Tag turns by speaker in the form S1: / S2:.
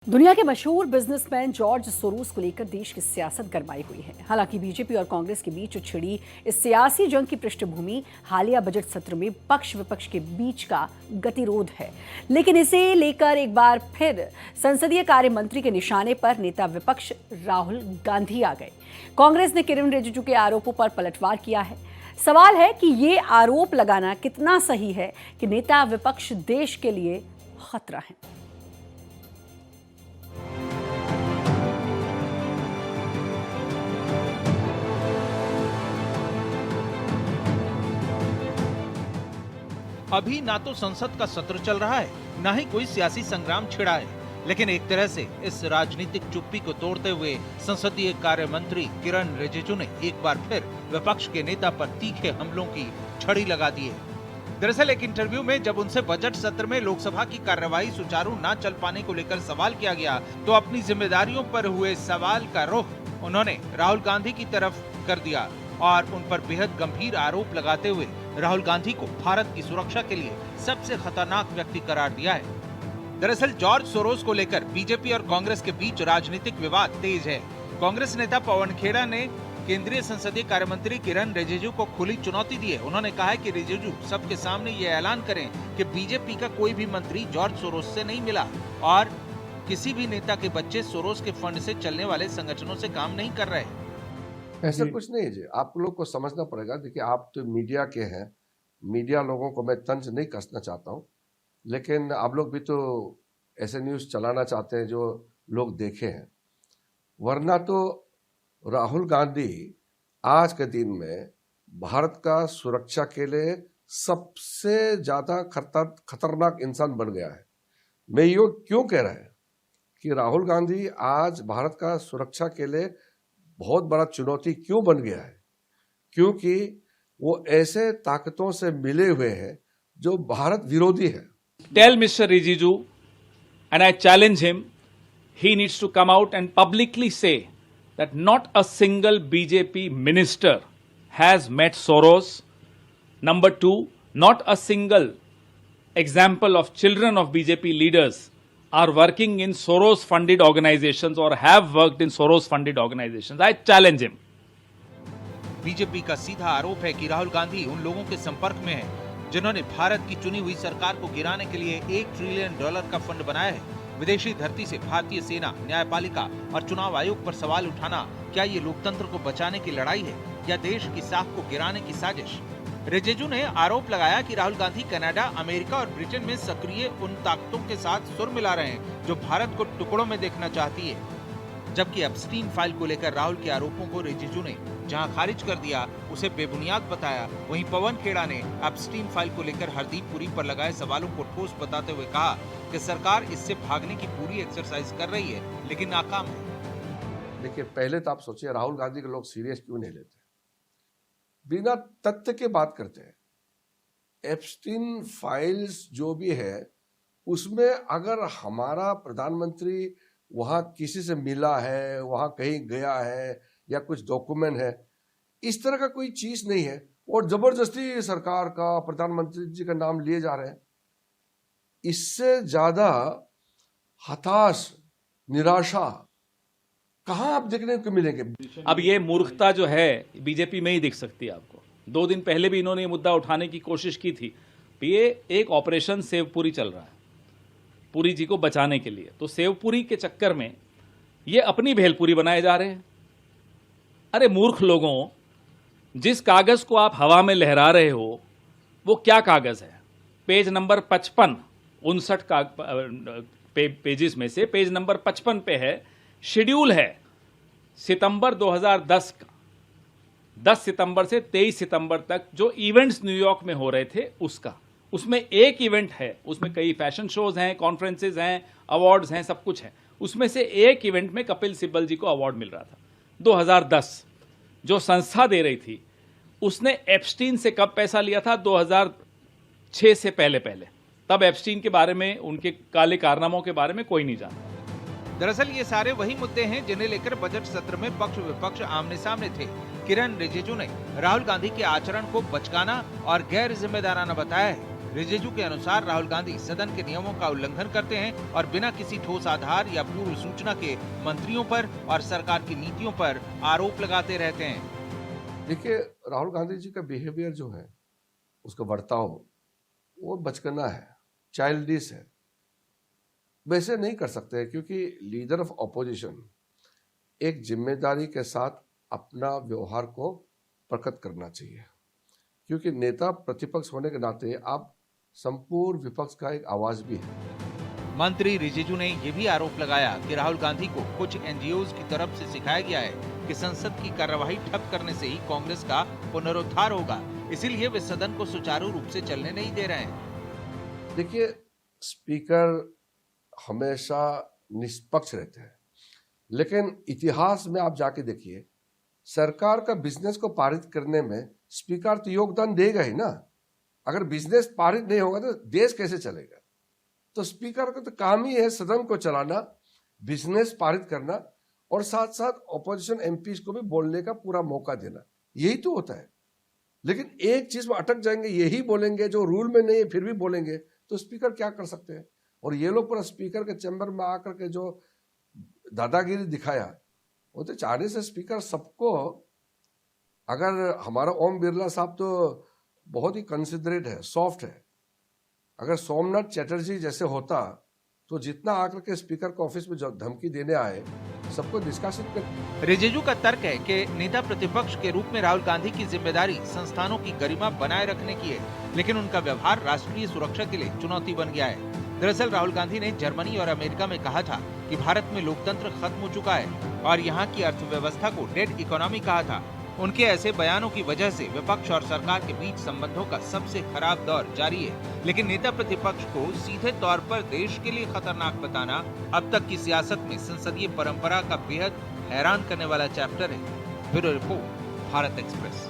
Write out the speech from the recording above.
S1: दुनिया के मशहूर बिजनेसमैन जॉर्ज सोरोस को लेकर देश की सियासत गरमाई हुई है। हालांकि बीजेपी और कांग्रेस के बीच छिड़ी इस सियासी जंग की पृष्ठभूमि हालिया बजट सत्र में पक्ष विपक्ष के बीच का गतिरोध है। लेकिन इसे लेकर एक बार फिर संसदीय कार्य मंत्री के निशाने पर नेता विपक्ष राहुल गांधी आ गए। कांग्रेस ने किरण रिजिजू के आरोपों पर पलटवार किया है। सवाल है कि ये आरोप लगाना कितना सही है कि नेता विपक्ष देश के लिए खतरा है।
S2: अभी ना तो संसद का सत्र चल रहा है, ना ही कोई सियासी संग्राम छिड़ा है, लेकिन एक तरह से इस राजनीतिक चुप्पी को तोड़ते हुए संसदीय कार्य मंत्री किरण रिजिजू ने एक बार फिर विपक्ष के नेता पर तीखे हमलों की छड़ी लगा दी है। दरअसल एक इंटरव्यू में जब उनसे बजट सत्र में लोकसभा की कार्यवाही सुचारू न चल पाने को लेकर सवाल किया गया, तो अपनी जिम्मेदारियों पर हुए सवाल का रुख उन्होंने राहुल गांधी की तरफ कर दिया और उन पर बेहद गंभीर आरोप लगाते हुए राहुल गांधी को भारत की सुरक्षा के लिए सबसे खतरनाक व्यक्ति करार दिया है। दरअसल जॉर्ज सोरोस को लेकर बीजेपी और कांग्रेस के बीच राजनीतिक विवाद तेज है। कांग्रेस नेता पवन खेड़ा ने केंद्रीय संसदीय कार्य मंत्री किरण रिजिजू को खुली चुनौती दी है। उन्होंने कहा है कि रिजिजू सबके सामने ये ऐलान करें कि बीजेपी का कोई भी मंत्री जॉर्ज सोरोस से नहीं मिला और किसी भी नेता के बच्चे सोरोस के फंड से चलने वाले संगठनों से काम नहीं कर रहे।
S3: ऐसा कुछ नहीं है जी, आप लोग को समझना पड़ेगा। देखिए, आप तो मीडिया के हैं, मीडिया लोगों को मैं तंज नहीं कसना चाहता हूँ, लेकिन आप लोग भी तो ऐसे न्यूज़ चलाना चाहते हैं जो लोग देखे हैं। वरना तो राहुल गांधी आज के दिन में भारत का सुरक्षा के लिए सबसे ज़्यादा खतरनाक इंसान बन गया है। मैं ये क्यों कह रहा है कि राहुल गांधी आज भारत का सुरक्षा के लिए बहुत बड़ा चुनौती क्यों बन गया है? क्योंकि वो ऐसे ताकतों से मिले हुए हैं जो भारत विरोधी है।
S4: Tell Mr. Rijizu, and I challenge him, he needs to come out and publicly say that not a single BJP minister has met Soros. Number two, not a single example of children of BJP leaders are working in Soros-funded organizations or have worked in Soros-funded organizations. I challenge him.
S2: BJP का सीधा आरोप है कि राहुल गांधी उन लोगों के संपर्क में है जिन्होंने भारत की चुनी हुई सरकार को गिराने के लिए $1 ट्रिलियन का फंड बनाया है। विदेशी धरती से भारतीय सेना, न्यायपालिका और चुनाव आयोग पर सवाल उठाना, क्या ये लोकतंत्र को बचाने की लड़ाई है या देश की साख को गिराने की साजिश? रिजिजू ने आरोप लगाया कि राहुल गांधी कनाडा, अमेरिका और ब्रिटेन में सक्रिय उन ताकतों के साथ सुर मिला रहे हैं जो भारत को टुकड़ों में देखना चाहती है। जबकि एप्स्टीन फाइल को लेकर राहुल के आरोपों को रिजिजू ने जहां खारिज कर दिया, उसे बेबुनियाद बताया, वहीं पवन खेड़ा ने एप्स्टीन फाइल को लेकर हरदीप पुरी पर लगाए सवालों को ठोस बताते हुए कहा कि सरकार इससे भागने की पूरी एक्सरसाइज कर रही है लेकिन नाकाम है।
S3: देखिए, पहले तो आप सोचिए राहुल गांधी को लोग सीरियस क्यों नहीं लेते, बिना तथ्य के बात करते हैं। एप्स्टीन फाइल्स जो भी है उसमें अगर हमारा प्रधानमंत्री वहां किसी से मिला है, वहां कहीं गया है या कुछ डॉक्यूमेंट है, इस तरह का कोई चीज नहीं है और जबरदस्ती सरकार का, प्रधानमंत्री जी का नाम लिए जा रहे हैं। इससे ज्यादा हताश, निराशा कहां आप देखने को मिलेंगे?
S4: अब ये मूर्खता जो है बीजेपी में ही दिख सकती है आपको। 2 दिन पहले भी इन्होंने ये मुद्दा उठाने की कोशिश की थी। ये एक ऑपरेशन सेवपुरी चल रहा है पुरी जी को बचाने के लिए, तो सेवपुरी के चक्कर में ये अपनी भेलपुरी बनाए जा रहे हैं। अरे मूर्ख लोगों, जिस कागज को आप हवा में लहरा रहे हो वो क्या कागज है? पेज नंबर 55, 59 पेजेस में से पेज नंबर 55 पे है, शेड्यूल है सितंबर 2010 का, 10 सितंबर से 23 सितंबर तक जो इवेंट्स न्यूयॉर्क में हो रहे थे उसका। उसमें एक इवेंट है, उसमें कई फैशन शोज हैं, कॉन्फ्रेंसेज हैं, अवार्ड्स हैं, सब कुछ है। उसमें से एक इवेंट में कपिल सिब्बल जी को अवार्ड मिल रहा था 2010। जो संस्था दे रही थी उसने एप्स्टीन से कब पैसा लिया था? 2006 से पहले। तब एप्स्टीन के बारे में, उनके काले कारनामों के बारे में कोई नहीं जानता।
S2: दरअसल ये सारे वही मुद्दे हैं जिन्हें लेकर बजट सत्र में पक्ष विपक्ष आमने सामने थे। किरण रिजिजू ने राहुल गांधी के आचरण को बचकाना और गैर जिम्मेदाराना बताया है। रिजिजू के अनुसार राहुल गांधी सदन के नियमों का उल्लंघन करते हैं और बिना किसी ठोस आधार या पूर्व सूचना के मंत्रियों पर और सरकार की नीतियों पर आरोप लगाते रहते हैं।
S3: देखिए, राहुल गांधी जी का बिहेवियर जो है, उसका बर्ताव, वो बचकाना है, चाइल्डिश है। वैसे नहीं कर सकते, क्योंकि लीडर ऑफ ऑपोजिशन एक जिम्मेदारी के साथ अपना व्यवहार को प्रकट करना चाहिए, क्योंकि नेता प्रतिपक्ष होने के नाते आप संपूर्ण विपक्ष का एक आवाज भी है।
S2: मंत्री रिजिजू ने ये भी आरोप लगाया कि राहुल गांधी को कुछ एनजीओज की तरफ से सिखाया गया है कि संसद की कार्यवाही ठप करने से ही कांग्रेस का पुनरुद्धार होगा, इसीलिए वे सदन को सुचारू रूप से चलने नहीं दे रहे हैं।
S3: देखिए, स्पीकर हमेशा निष्पक्ष रहते हैं, लेकिन इतिहास में आप जाके देखिए, सरकार का बिजनेस को पारित करने में स्पीकर तो योगदान देगा ही ना। अगर बिजनेस पारित नहीं होगा तो देश कैसे चलेगा? तो स्पीकर का तो काम ही है सदन को चलाना, बिजनेस पारित करना और साथ साथ ऑपोजिशन एमपीज को भी बोलने का पूरा मौका देना। यही तो होता है। लेकिन एक चीज में अटक जाएंगे, यही बोलेंगे जो रूल में नहीं है फिर भी बोलेंगे, तो स्पीकर क्या कर सकते हैं? और ये लोग पूरा स्पीकर के चैम्बर में आकर के जो दादागिरी दिखाया, वो तो चाहने से स्पीकर सबको, अगर हमारा ओम बिरला साहब तो बहुत ही कंसिडरेट है, सॉफ्ट है, अगर सोमनाथ चैटर्जी जैसे होता तो जितना आकर के स्पीकर के ऑफिस में जो धमकी देने आए सबको निष्कासित कर।
S2: रिजिजू का तर्क है कि नेता प्रतिपक्ष के रूप में राहुल गांधी की जिम्मेदारी संस्थानों की गरिमा बनाए रखने की है, लेकिन उनका व्यवहार राष्ट्रीय सुरक्षा के लिए चुनौती बन गया है। दरअसल राहुल गांधी ने जर्मनी और अमेरिका में कहा था कि भारत में लोकतंत्र खत्म हो चुका है और यहाँ की अर्थव्यवस्था को डेड इकोनॉमी कहा था। उनके ऐसे बयानों की वजह से विपक्ष और सरकार के बीच संबंधों का सबसे खराब दौर जारी है, लेकिन नेता प्रतिपक्ष को सीधे तौर पर देश के लिए खतरनाक बताना अब तक की सियासत में संसदीय परंपरा का बेहद हैरान करने वाला चैप्टर है। Bureau report, Bharat express.